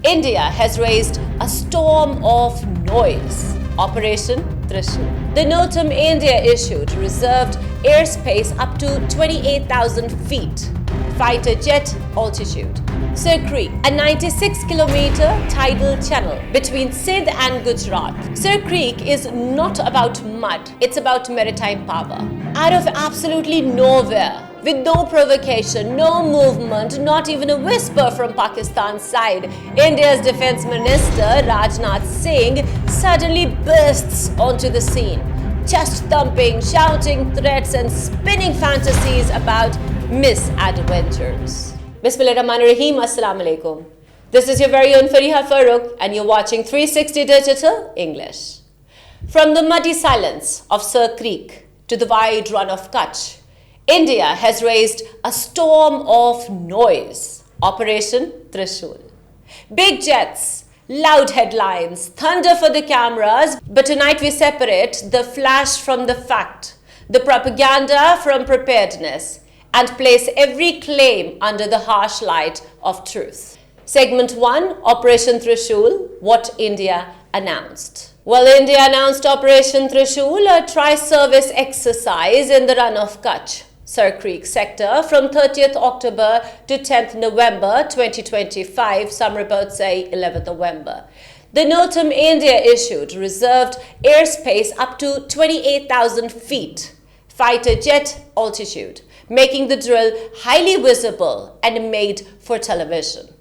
India has raised a storm of noise. Operation Trishul. The notum India issued reserved airspace up to 28,000 feet, fighter jet altitude. Sir Creek, a 96-kilometer tidal channel between Sindh and Gujarat. Sir Creek is not about mud, it's about maritime power. Out of absolutely nowhere, with no provocation, no movement, not even a whisper from Pakistan's side, India's Defence Minister Rajnath Singh suddenly bursts onto the scene, chest thumping, shouting threats and spinning fantasies about misadventures. Bismillahirrahmanirrahim. Assalamu alaikum. This is your very own Fariha Farrukh and you're watching 360 Digital English. From the muddy silence of Sir Creek to the wide run of Kutch, India has raised a storm of noise. Operation Trishul. Big jets, loud headlines, thunder for the cameras, but tonight we separate the flash from the fact, the propaganda from preparedness, and place every claim under the harsh light of truth. Segment 1, Operation Trishul, what India announced. Well, India announced Operation Trishul, a tri-service exercise in the run of Kutch, Sir Creek sector from 30th October to 10th November 2025, some reports say 11th November. The notum India issued reserved airspace up to 28,000 feet, fighter jet altitude, making the drill highly visible and made for television.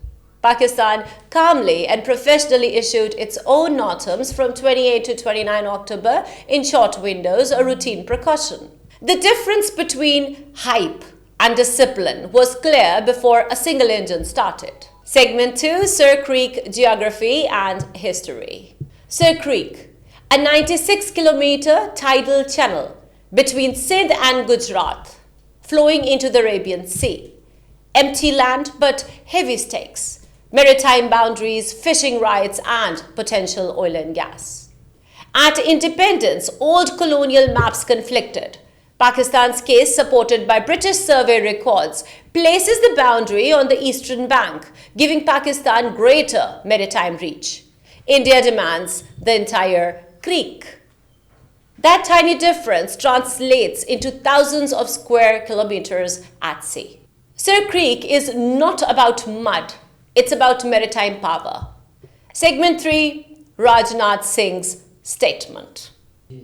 Pakistan calmly and professionally issued its own notums from 28 to 29 October in short windows, a routine precaution. The difference between hype and discipline was clear before a single engine started. Segment 2, Sir Creek Geography and History. Sir Creek, a 96-kilometer tidal channel between Sindh and Gujarat, flowing into the Arabian Sea. Empty land but heavy stakes, maritime boundaries, fishing rights and potential oil and gas. At independence, old colonial maps conflicted. Pakistan's case, supported by British survey records, places the boundary on the eastern bank, giving Pakistan greater maritime reach. India demands the entire creek. That tiny difference translates into thousands of square kilometers at sea. Sir Creek is not about mud, it's about maritime power. Segment 3, Rajnath Singh's statement.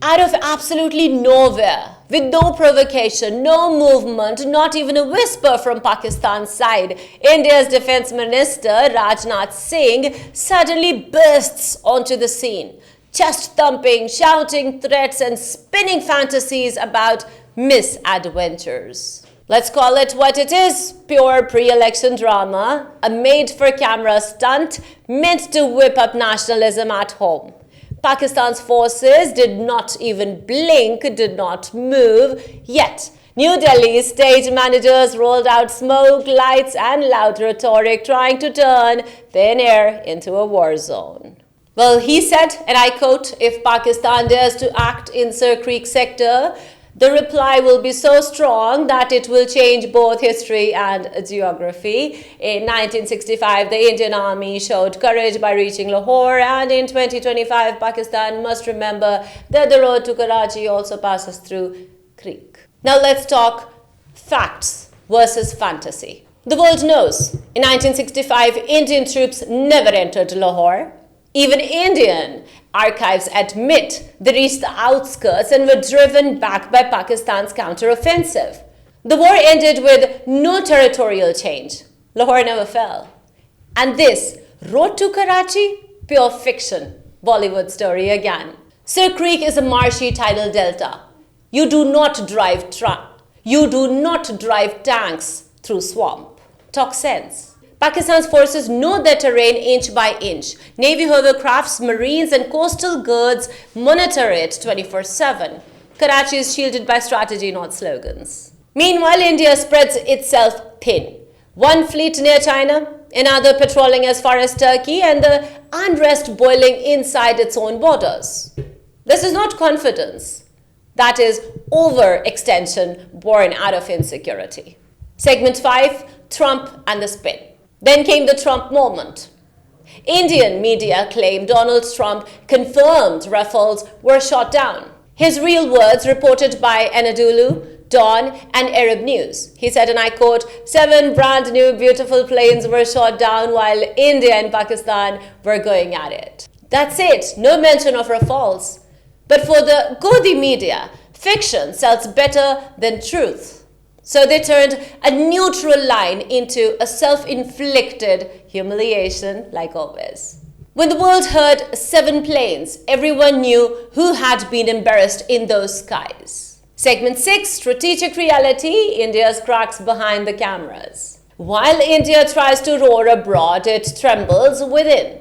Out of absolutely nowhere, with no provocation, no movement, not even a whisper from Pakistan's side, India's Defence Minister Rajnath Singh suddenly bursts onto the scene, chest thumping, shouting threats and spinning fantasies about misadventures. Let's call it what it is, pure pre-election drama, a made-for-camera stunt meant to whip up nationalism at home. Pakistan's forces did not even blink, did not move, yet New Delhi's stage managers rolled out smoke, lights and loud rhetoric trying to turn thin air into a war zone. Well, he said, and I quote, if Pakistan dares to act in Sir Creek sector, the reply will be so strong that it will change both history and geography. In 1965, the Indian Army showed courage by reaching Lahore, and in 2025, Pakistan must remember that the road to Karachi also passes through Creek. Now let's talk facts versus fantasy. The world knows, in 1965, Indian troops never entered Lahore. Even Indian archives admit they reached the outskirts and were driven back by Pakistan's counter-offensive. The war ended with no territorial change. Lahore never fell. And this, road to Karachi, pure fiction, Bollywood story again. Sir Creek is a marshy tidal delta. You do not drive tanks through swamp. Talk sense. Pakistan's forces know their terrain inch by inch. Navy hovercrafts, marines and coastal guards monitor it 24/7. Karachi is shielded by strategy, not slogans. Meanwhile, India spreads itself thin. One fleet near China, another patrolling as far as Turkey, and the unrest boiling inside its own borders. This is not confidence. That is overextension born out of insecurity. Segment 5, Trump and the spin. Then came the Trump moment. Indian media claim Donald Trump confirmed Rafales were shot down. His real words reported by Anadolu, Dawn and Arab News. He said, and I quote, 7 brand new beautiful planes were shot down while India and Pakistan were going at it. That's it. No mention of Rafales. But for the Godi media, fiction sells better than truth. So they turned a neutral line into a self-inflicted humiliation, like always. When the world heard 7 planes, everyone knew who had been embarrassed in those skies. Segment 6, Strategic Reality, India's cracks behind the cameras. While India tries to roar abroad, it trembles within.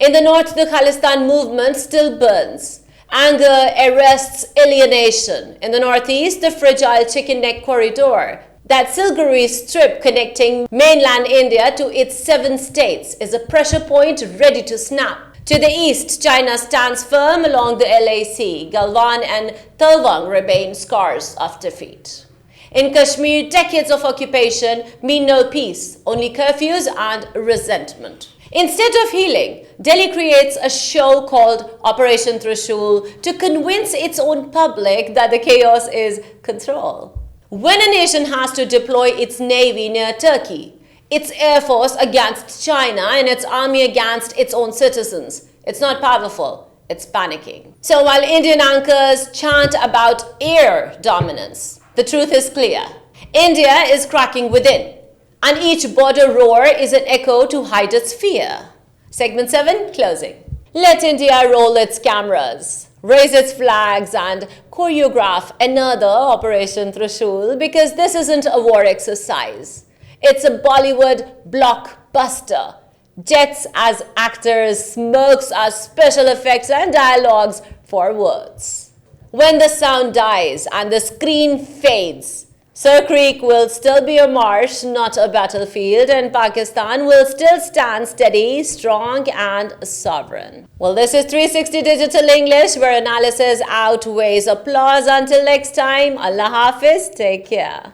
In the north, the Khalistan movement still burns. Anger arrests alienation. In the northeast, the fragile chicken neck corridor, that Siliguri strip connecting mainland India to its 7 states, is a pressure point ready to snap. To the east, China stands firm along the LAC. Galwan and Talwang remain scars of defeat. In Kashmir, decades of occupation mean no peace, only curfews and resentment. Instead of healing, Delhi creates a show called Operation Trishul to convince its own public that the chaos is control. When a nation has to deploy its navy near Turkey, its air force against China and its army against its own citizens, it's not powerful, it's panicking. So while Indian anchors chant about air dominance, the truth is clear. India is cracking within. And each border roar is an echo to hide its fear. Segment 7, closing. Let India roll its cameras, raise its flags and choreograph another Operation Trishul, because this isn't a war exercise. It's a Bollywood blockbuster. Jets as actors, smokes as special effects and dialogues for words. When the sound dies and the screen fades, Sir Creek will still be a marsh, not a battlefield, and Pakistan will still stand steady, strong, and sovereign. Well, this is 360 Digital English, where analysis outweighs applause. Until next time, Allah Hafiz, take care.